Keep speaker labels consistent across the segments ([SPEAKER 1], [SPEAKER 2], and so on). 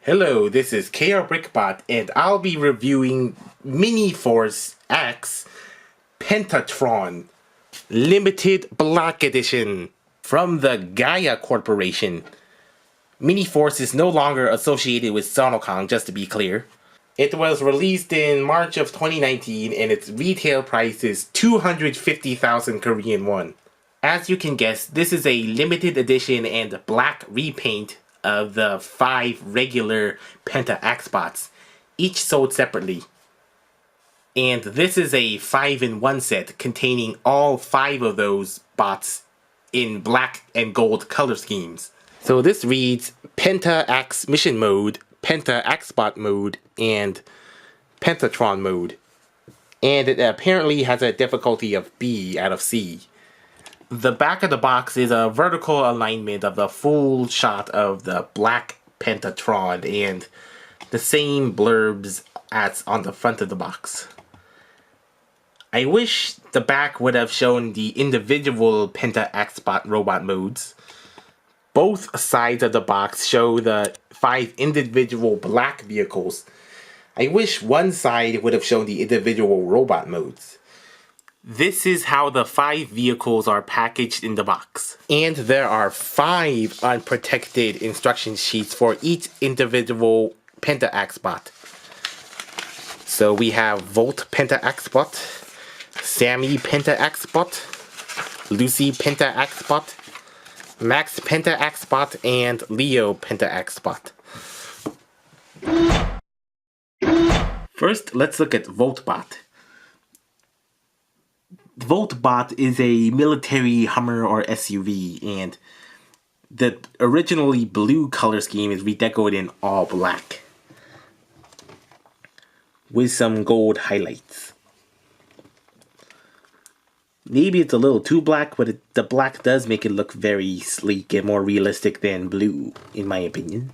[SPEAKER 1] Hello, this is KR Brickbot, and I'll be reviewing Miniforce X Pentatron Limited Black Edition from the Gaia Corporation. Miniforce is no longer associated with Sonokong, just to be clear. It was released in March of 2019, and its retail price is 250,000 Korean won. As you can guess, this is a limited edition and black repaint of the 5 regular Pentaxbots, each sold separately. And this is a 5-in-1 set containing all 5 of those bots in black and gold color schemes. So this reads Penta Mission Mode, Pentaxbot Mode, and Pentatron Mode. And it apparently has a difficulty of B out of C. The back of the box is a vertical alignment of the full shot of the black Pentatron and the same blurbs as on the front of the box. I wish the back would have shown the individual Pentaxbot robot modes. Both sides of the box show the 5 individual black vehicles. I wish one side would have shown the individual robot modes. This is how the 5 vehicles are packaged in the box. And there are 5 unprotected instruction sheets for each individual Pentaxbot. So we have Volt Pentaxbot, Sammy Pentaxbot, Lucy Pentaxbot, Max Pentaxbot, and Leo Pentaxbot. First, let's look at Voltbot. Voltbot is a military Hummer or SUV, and the originally blue color scheme is redecorated in all black with some gold highlights. Maybe it's a little too black, but the black does make it look very sleek and more realistic than blue, in my opinion.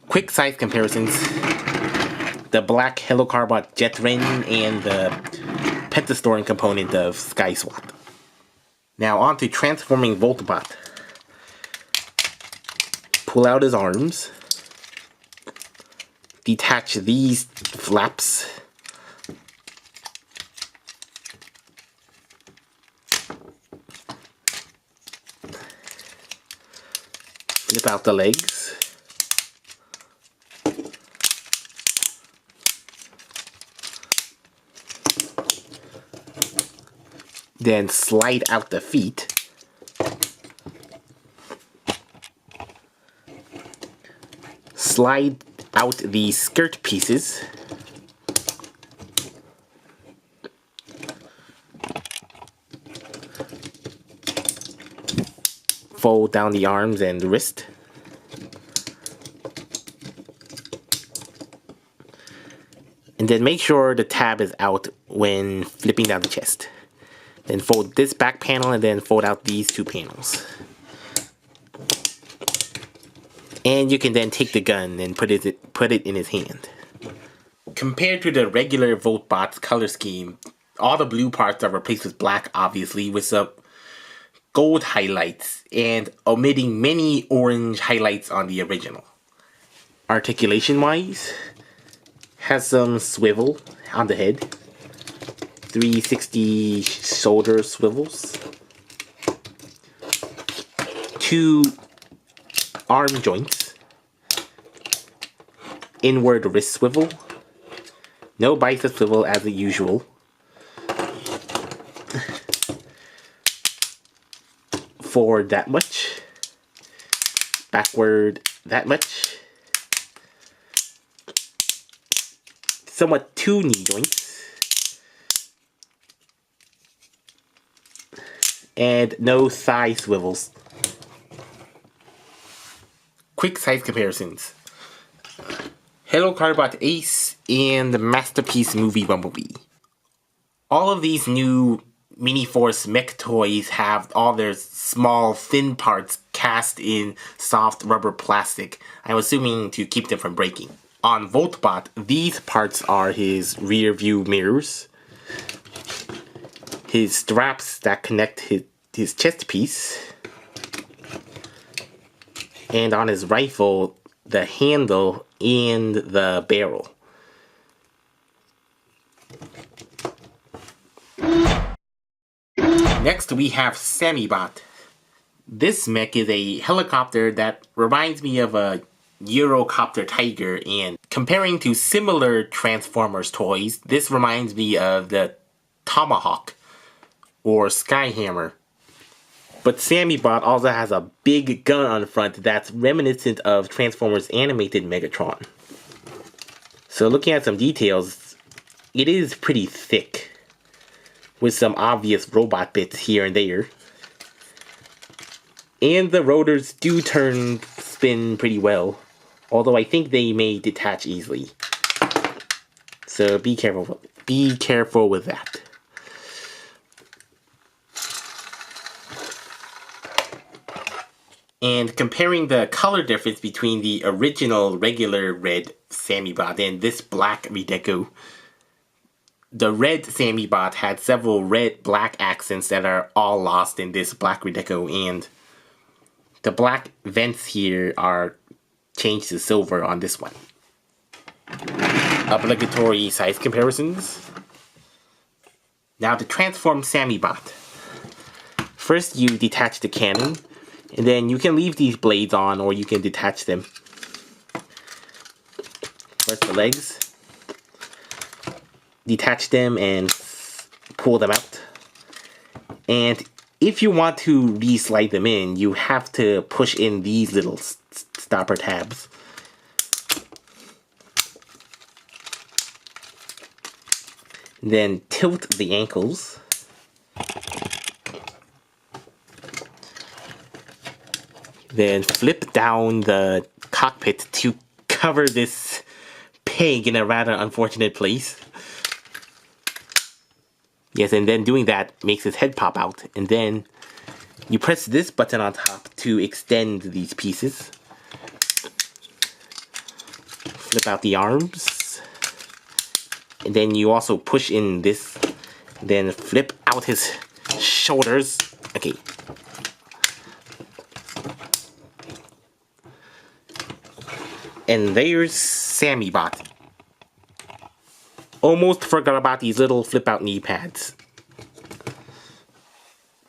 [SPEAKER 1] Quick size comparisons. The black Helocarbot Jetren and the Pentastorm component of SkySwap. Now on to transforming Voltbot. Pull out his arms. Detach these flaps. Flip out the legs. Then slide out the feet. Slide out the skirt pieces. Fold down the arms and wrist. And then make sure the tab is out when flipping down the chest. Then fold this back panel and then fold out these 2 panels. And you can then take the gun and put it in his hand. Compared to the regular Voltbot's color scheme, all the blue parts are replaced with black, obviously, with some gold highlights and omitting many orange highlights on the original. Articulation-wise, has some swivel on the head. 360 shoulder swivels, 2 arm joints, inward wrist swivel, no bicep swivel as usual, forward that much, backward that much, somewhat 2 knee joints, and no thigh swivels. Quick size comparisons. Helocarbot Ace and the Masterpiece Movie Bumblebee. All of these new Miniforce mech toys have all their small thin parts cast in soft rubber plastic, I'm assuming to keep them from breaking. On Voltbot, these parts are his rear view mirrors, his straps that connect his chest piece, and on his rifle, the handle and the barrel. Next we have Samibot. This mech is a helicopter that reminds me of a Eurocopter Tiger, and comparing to similar Transformers toys, this reminds me of the Tomahawk or Skyhammer. But Samibot also has a big gun on the front that's reminiscent of Transformers animated Megatron. So looking at some details, it is pretty thick, with some obvious robot bits here and there. And the rotors do spin pretty well, although I think they may detach easily. So be careful with that. And comparing the color difference between the original regular red Samibot and this black redeco, the red Samibot had several red-black accents that are all lost in this black redeco, and the black vents here are changed to silver on this one. Obligatory size comparisons. Now to transform Samibot. First you detach the cannon, and then you can leave these blades on or you can detach them. First the legs. Detach them and pull them out. And if you want to re-slide them in, you have to push in these little stopper tabs. Then tilt the ankles. Then flip down the cockpit to cover this peg in a rather unfortunate place. Yes, and then doing that makes his head pop out, and then you press this button on top to extend these pieces. Flip out the arms, and then you also push in this, then flip out his shoulders. Okay. And there's Samibot. Almost forgot about these little flip-out knee pads.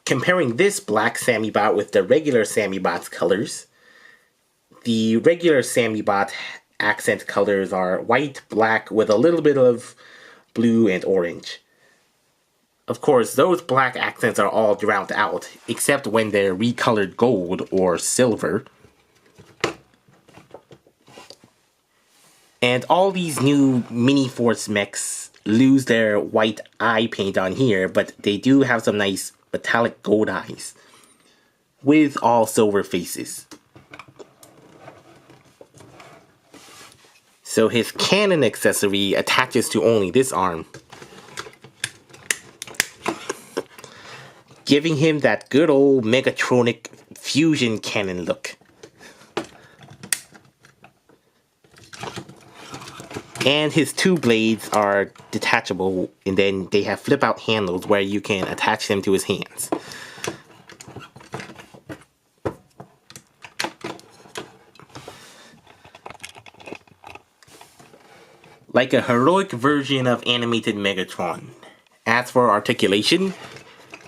[SPEAKER 1] Comparing this black Samibot with the regular Samibot's colors, the regular Samibot accent colors are white, black, with a little bit of blue and orange. Of course, those black accents are all drowned out, except when they're recolored gold or silver. And all these new Miniforce mechs lose their white eye paint on here, but they do have some nice metallic gold eyes, with all silver faces. So his cannon accessory attaches to only this arm, giving him that good old Megatronic fusion cannon look. And his two blades are detachable, and then they have flip-out handles where you can attach them to his hands. Like a heroic version of animated Megatron. As for articulation,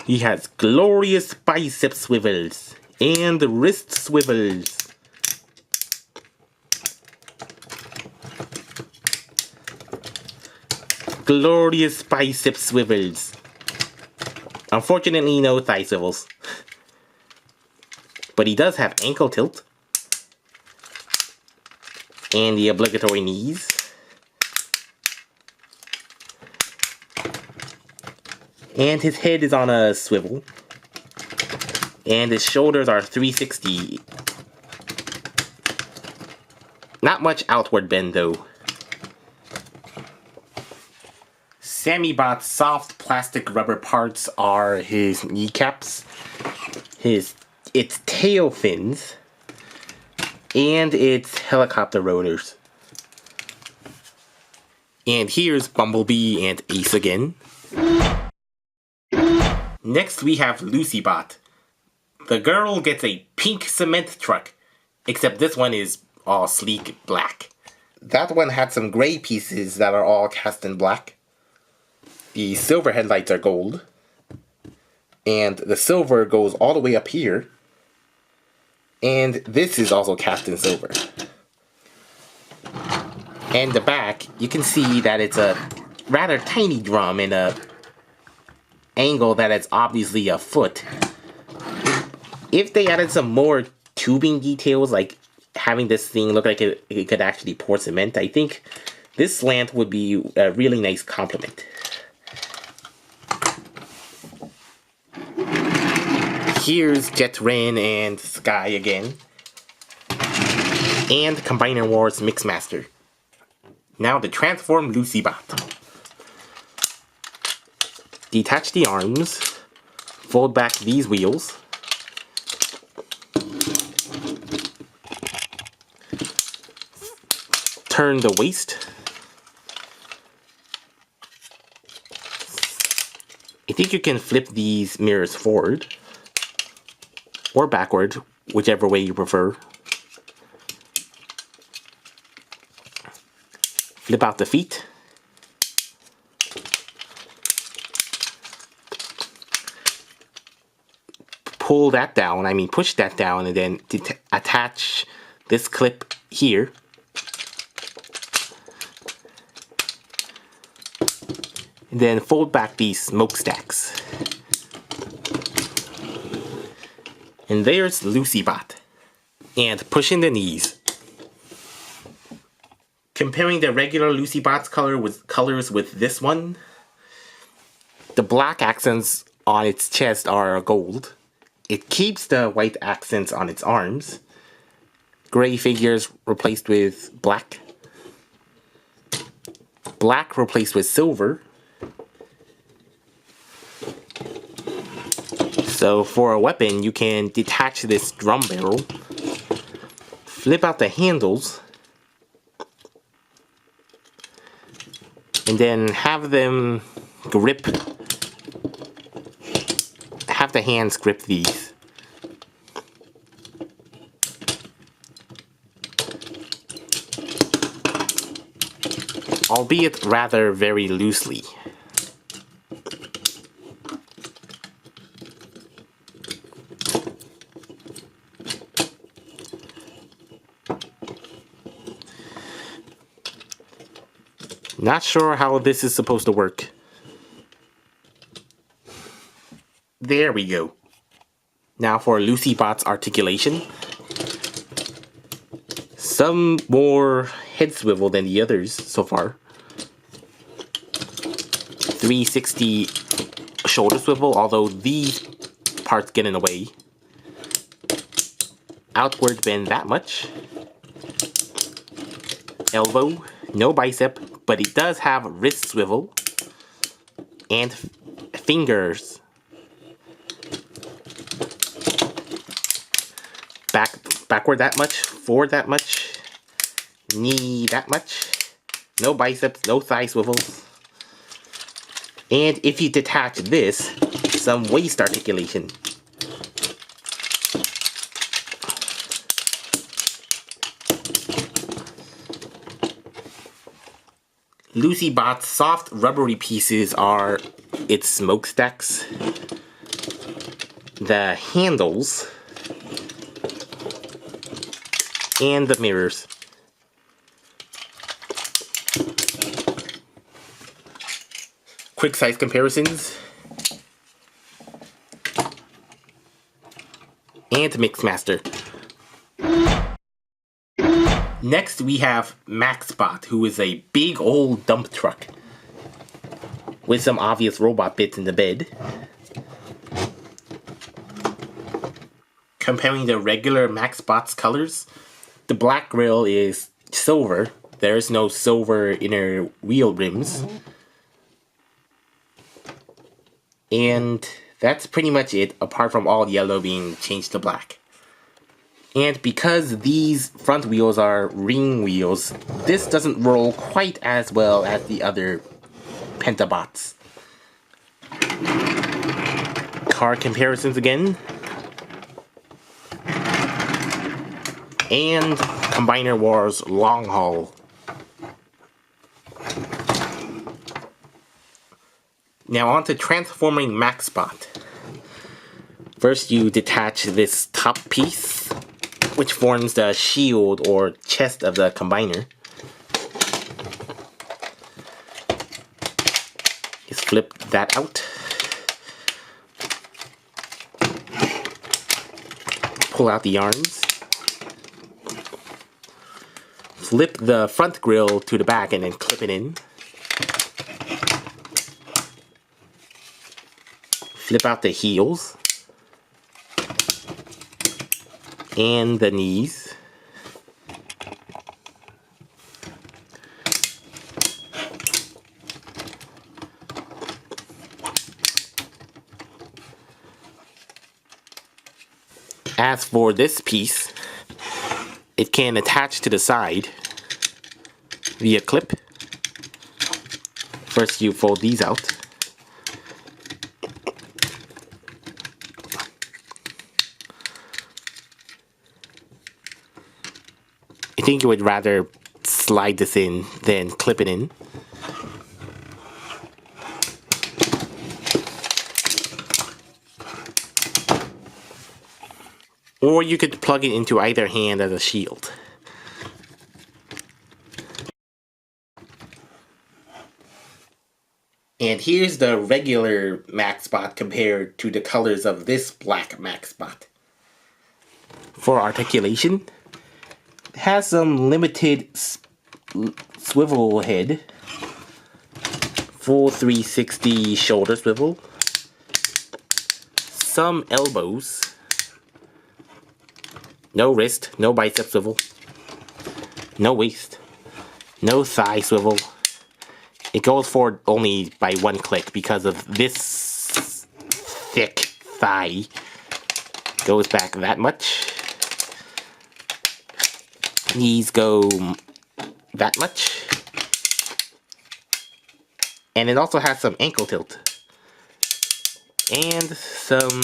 [SPEAKER 1] he has glorious bicep swivels and wrist swivels. Glorious bicep swivels. Unfortunately, no thigh swivels. But he does have ankle tilt. And the obligatory knees. And his head is on a swivel. And his shoulders are 360. Not much outward bend though. Samibot's soft plastic rubber parts are his kneecaps, its tail fins, and its helicopter rotors. And here's Bumblebee and Ace again. Next we have Lucybot. The girl gets a pink cement truck, except this one is all sleek black. That one had some gray pieces that are all cast in black. The silver headlights are gold. And the silver goes all the way up here. And this is also cast in silver. And the back, you can see that it's a rather tiny drum in a angle that is obviously a foot. If they added some more tubing details, like having this thing look like it could actually pour cement, I think this slant would be a really nice complement. Here's Jetren and Sky again. And Combiner Wars Mixmaster. Now the transformed LucyBot. Detach the arms. Fold back these wheels. Turn the waist. I think you can flip these mirrors forward or backward, whichever way you prefer. Flip out the feet. Pull that down, push that down, and then attach this clip here. And then fold back these smokestacks. And there's LucyBot. And push in the knees. Comparing the regular LucyBot's colors with this one, the black accents on its chest are gold. It keeps the white accents on its arms. Gray figures replaced with black. Black replaced with silver. So for a weapon, you can detach this drum barrel, flip out the handles, and then have them grip, have the hands grip these. Albeit rather very loosely. Not sure how this is supposed to work. There we go. Now for LucyBot's articulation. Some more head swivel than the others so far. 360 shoulder swivel, although these parts get in the way. Outward bend that much. Elbow, no bicep, but it does have wrist swivel and fingers. Backward that much, forward that much, knee that much, no biceps, no thigh swivels. And if you detach this, some waist articulation. LucyBot's soft rubbery pieces are its smokestacks, the handles, and the mirrors. Quick size comparisons. And Mixmaster. Next we have MaxBot, who is a big old dump truck with some obvious robot bits in the bed. Comparing the regular MaxBot's colors, the black grille is silver. There's no silver inner wheel rims. And that's pretty much it, apart from all yellow being changed to black. And because these front wheels are ring wheels, this doesn't roll quite as well as the other Pentabots. Car comparisons again. And Combiner Wars long haul. Now on to transforming MaxBot. First you detach this top piece, which forms the shield or chest of the combiner. Just flip that out. Pull out the arms. Flip the front grille to the back and then clip it in. Flip out the heels. And the knees. As for this piece, it can attach to the side via clip. First you fold these out. I think you would rather slide this in than clip it in. Or you could plug it into either hand as a shield. And here's the regular MaxBot compared to the colors of this black MaxBot. For articulation, it has some limited swivel head, full 360 shoulder swivel, some elbows, no wrist, no bicep swivel, no waist, no thigh swivel. It goes forward only by one click because of this thick thigh. Goes back that much. Knees go that much. And it also has some ankle tilt. And some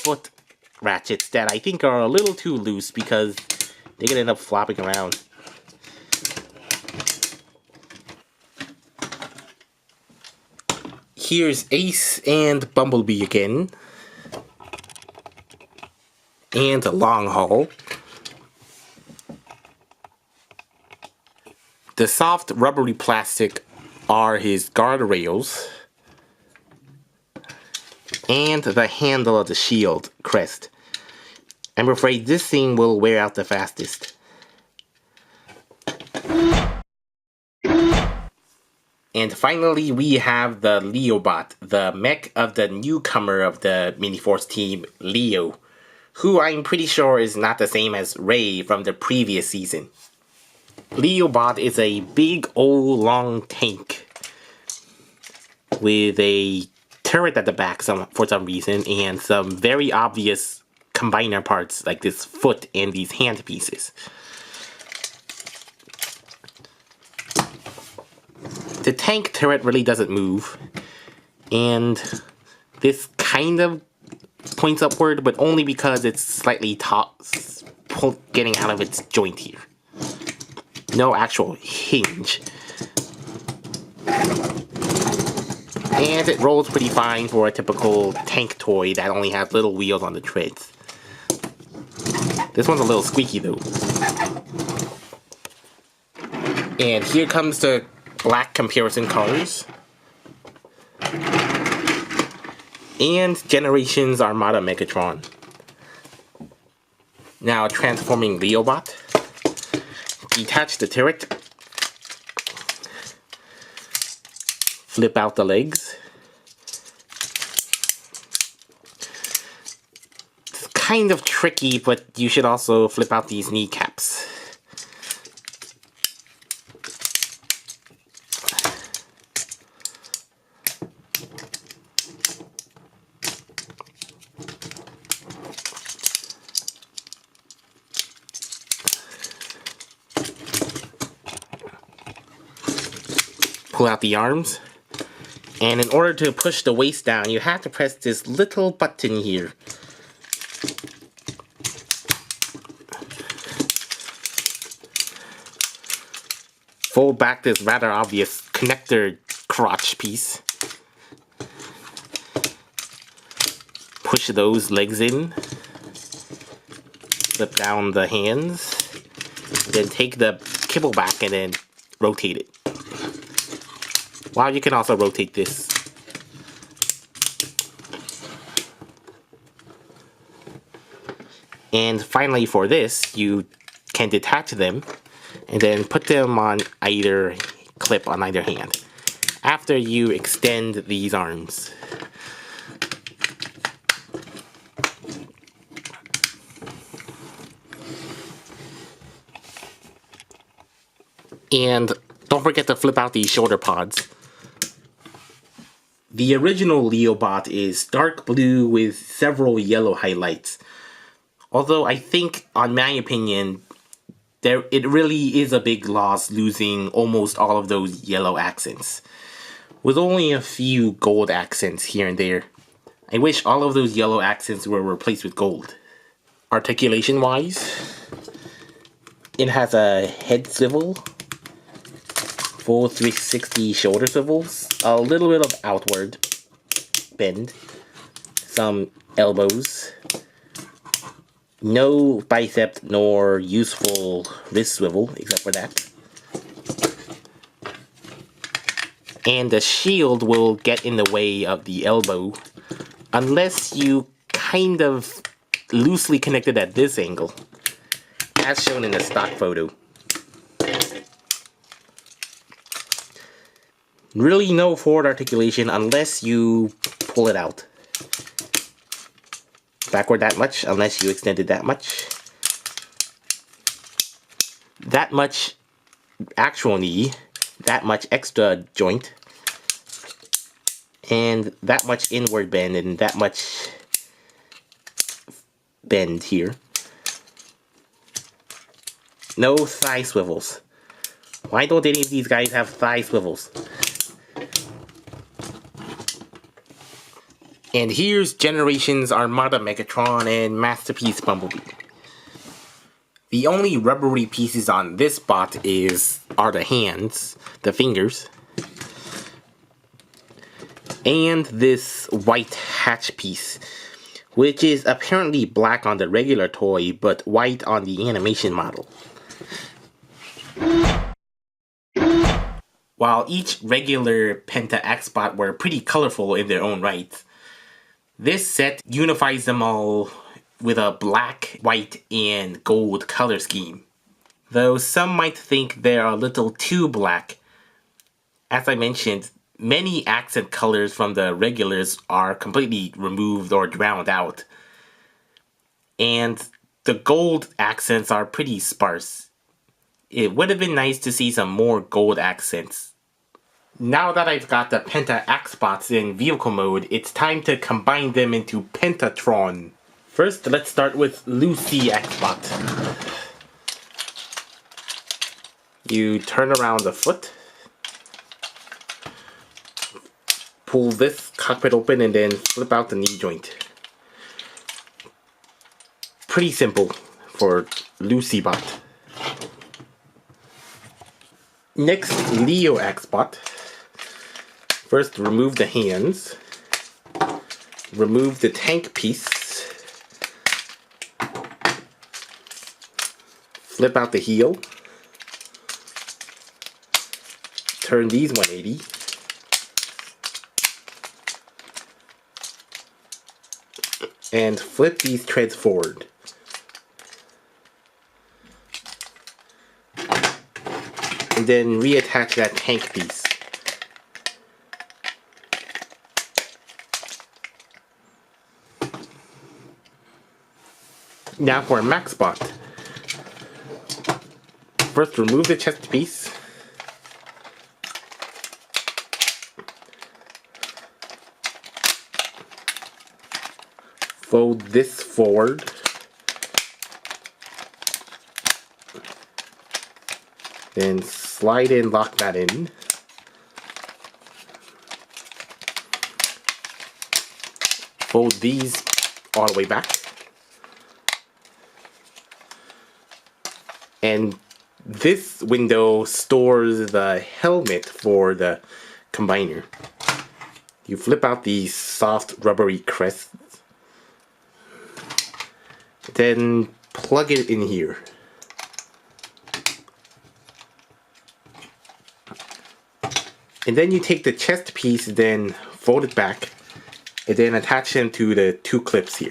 [SPEAKER 1] foot ratchets that I think are a little too loose because they could end up flopping around. Here's Ace and Bumblebee again. And a long haul. The soft rubbery plastic are his guardrails. And the handle of the shield crest. I'm afraid this thing will wear out the fastest. And finally, we have the Leobot, the mech of the newcomer of the Miniforce team, Leo, who I'm pretty sure is not the same as Ray from the previous season. Leobot is a big old long tank with a turret at the back for some reason, and some very obvious combiner parts like this foot and these hand pieces. The tank turret really doesn't move, and this kind of points upward, but only because it's slightly getting out of its joint here. No actual hinge. And it rolls pretty fine for a typical tank toy that only has little wheels on the treads. This one's a little squeaky though. And here comes the black comparison colors. And Generations Armada Megatron. Now transforming Leobot. Detach the turret. Flip out the legs. It's kind of tricky, but you should also flip out these kneecaps. Pull out the arms. And in order to push the waist down, you have to press this little button here. Fold back this rather obvious connector crotch piece. Push those legs in. Flip down the hands. Then take the kibble back and then rotate it. Wow, you can also rotate this. And finally for this, you can detach them and then put them on either clip on either hand after you extend these arms. And don't forget to flip out these shoulder pods. The original Leobot is dark blue with several yellow highlights. Although I think, on my opinion, it really is a big loss losing almost all of those yellow accents, with only a few gold accents here and there. I wish all of those yellow accents were replaced with gold. Articulation wise, it has a head swivel, full 360 shoulder swivels, a little bit of outward bend, some elbows, no bicep nor useful wrist swivel except for that. And the shield will get in the way of the elbow unless you kind of loosely connect it at this angle, as shown in the stock photo. Really no forward articulation unless you pull it out. Backward that much unless you extend it that much. That much actual knee, that much extra joint, and that much inward bend and that much bend here. No thigh swivels. Why don't any of these guys have thigh swivels? And here's Generations Armada Megatron and Masterpiece Bumblebee. The only rubbery pieces on this bot are the hands, the fingers, and this white hatch piece, which is apparently black on the regular toy, but white on the animation model. While each regular Pentaxbot were pretty colorful in their own right, this set unifies them all with a black, white, and gold color scheme. Though some might think they're a little too black. As I mentioned, many accent colors from the regulars are completely removed or drowned out. And the gold accents are pretty sparse. It would have been nice to see some more gold accents. Now that I've got the Pentaxbots in vehicle mode, it's time to combine them into Pentatron. First, let's start with Lucy Xbot. You turn around the foot, pull this cockpit open, and then flip out the knee joint. Pretty simple for Lucy Bot. Next, Leo Xbot. First, remove the hands, remove the tank piece, flip out the heel, turn these 180, and flip these treads forward. And then reattach that tank piece. Now for Maxbot. First, remove the chest piece. Fold this forward. Then slide and lock that in. Fold these all the way back. And this window stores the helmet for the combiner. You flip out these soft rubbery crests, then plug it in here. And then you take the chest piece, then fold it back, and then attach them to the two clips here.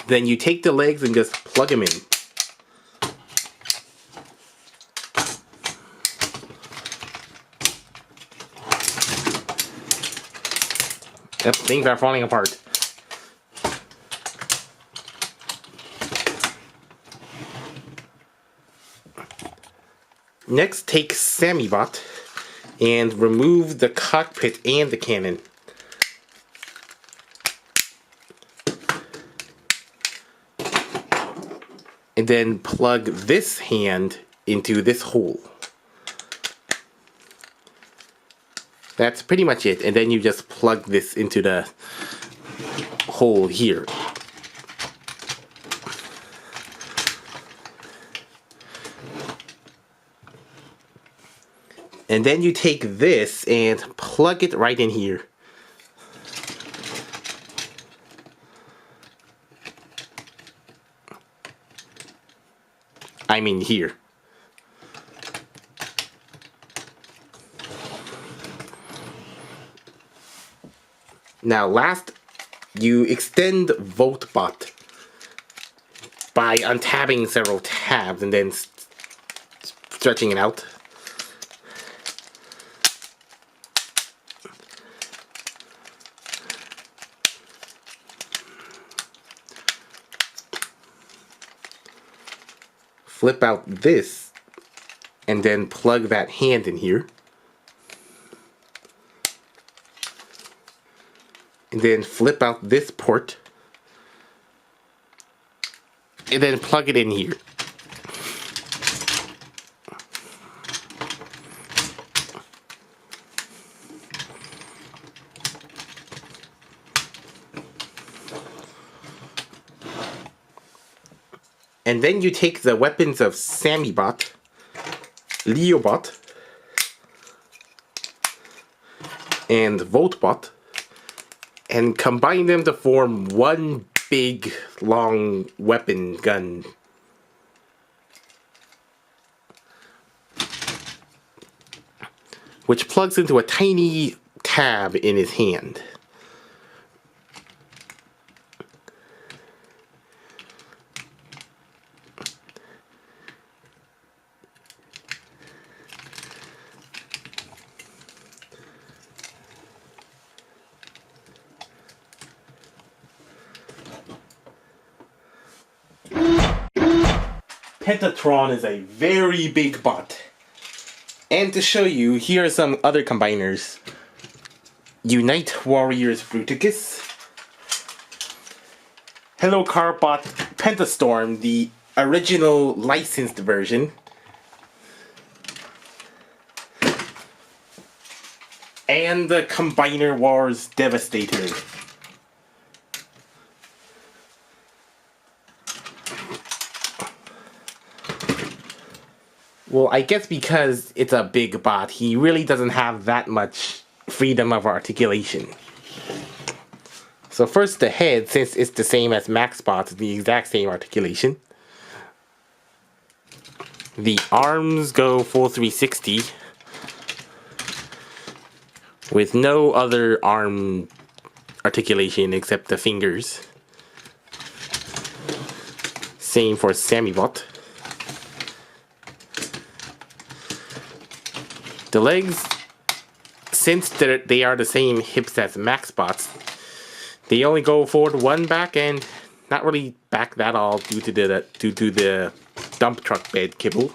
[SPEAKER 1] Then you take the legs and just plug them in. Yep, things are falling apart. Next, take SammyBot and remove the cockpit and the cannon. And then plug this hand into this hole. That's pretty much it. And then you just plug this into the hole here. And then you take this and plug it right in here. I mean here. Now last, you extend VoltBot by untabbing several tabs and then stretching it out. Flip out this and then plug that hand in here. And then flip out this port. And then plug it in here. And then you take the weapons of SammyBot, LeoBot, and VoltBot, and combine them to form one big, long weapon gun. Which plugs into a tiny tab in his hand. Pentatron is a very big bot. And to show you, here are some other combiners. Unite Warriors Bruticus. Hello Carbot Pentastorm, the original licensed version. And the Combiner Wars Devastator. Well, I guess because it's a big bot, he really doesn't have that much freedom of articulation. So first the head, since it's the same as MaxBot's, the exact same articulation. The arms go full 360 with no other arm articulation except the fingers. Same for SammyBot. The legs, since they are the same hips as MaxBot's, they only go forward one back and not really back that all due to the dump truck bed kibble.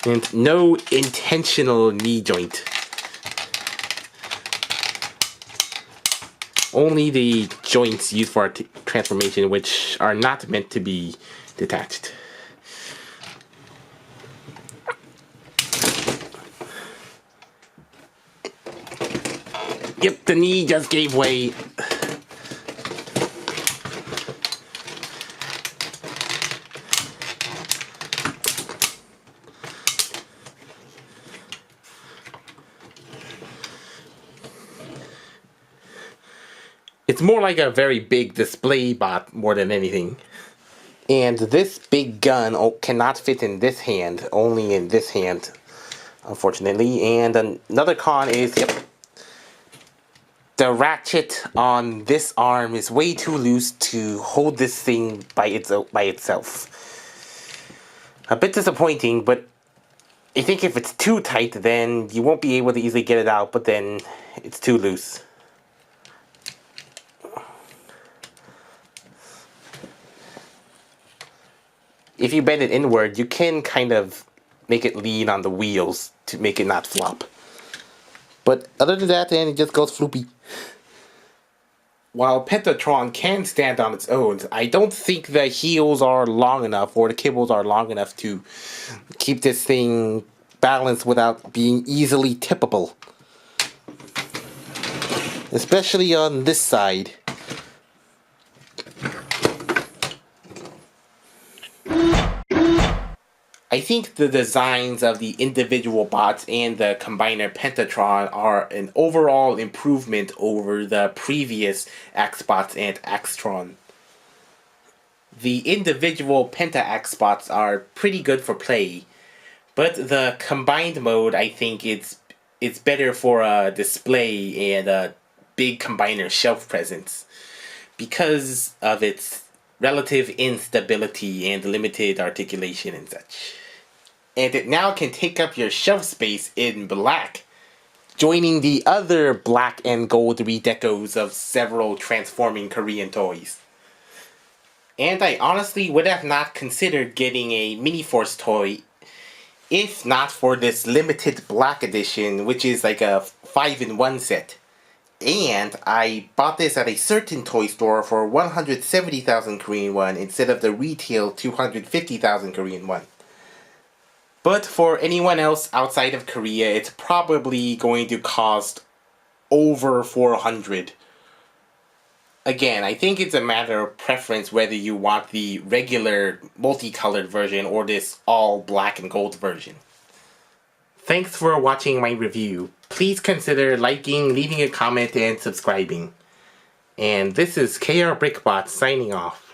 [SPEAKER 1] And no intentional knee joint. Only the joints used for transformation, which are not meant to be detached. Yep, the knee just gave way. It's more like a very big display bot more than anything. And this big gun cannot fit in this hand, only in this hand, unfortunately. And another con is, yep, the ratchet on this arm is way too loose to hold this thing by itself. A bit disappointing, but I think if it's too tight, then you won't be able to easily get it out, but then it's too loose. If you bend it inward, you can kind of make it lean on the wheels to make it not flop. But other than that, then it just goes floopy. While Pentatron can stand on its own, I don't think the heels are long enough or the cables are long enough to keep this thing balanced without being easily tippable. Especially on this side. I think the designs of the individual bots and the combiner Pentatron are an overall improvement over the previous X-bots and X-tron. The individual Penta-X-bots are pretty good for play, but the combined mode, I think it's better for a display and a big combiner shelf presence because of its relative instability and limited articulation and such. And it now can take up your shelf space in black, joining the other black and gold redecos of several transforming Korean toys. And I honestly would have not considered getting a Miniforce toy if not for this limited black edition, which is like a 5-in-1 set. And I bought this at a certain toy store for 170,000 Korean won instead of the retail 250,000 Korean won. But for anyone else outside of Korea, it's probably going to cost over 400. Again, I think it's a matter of preference whether you want the regular multicolored version or this all black and gold version. Thanks for watching my review. Please consider liking, leaving a comment, and subscribing. And this is KR Brickbot signing off.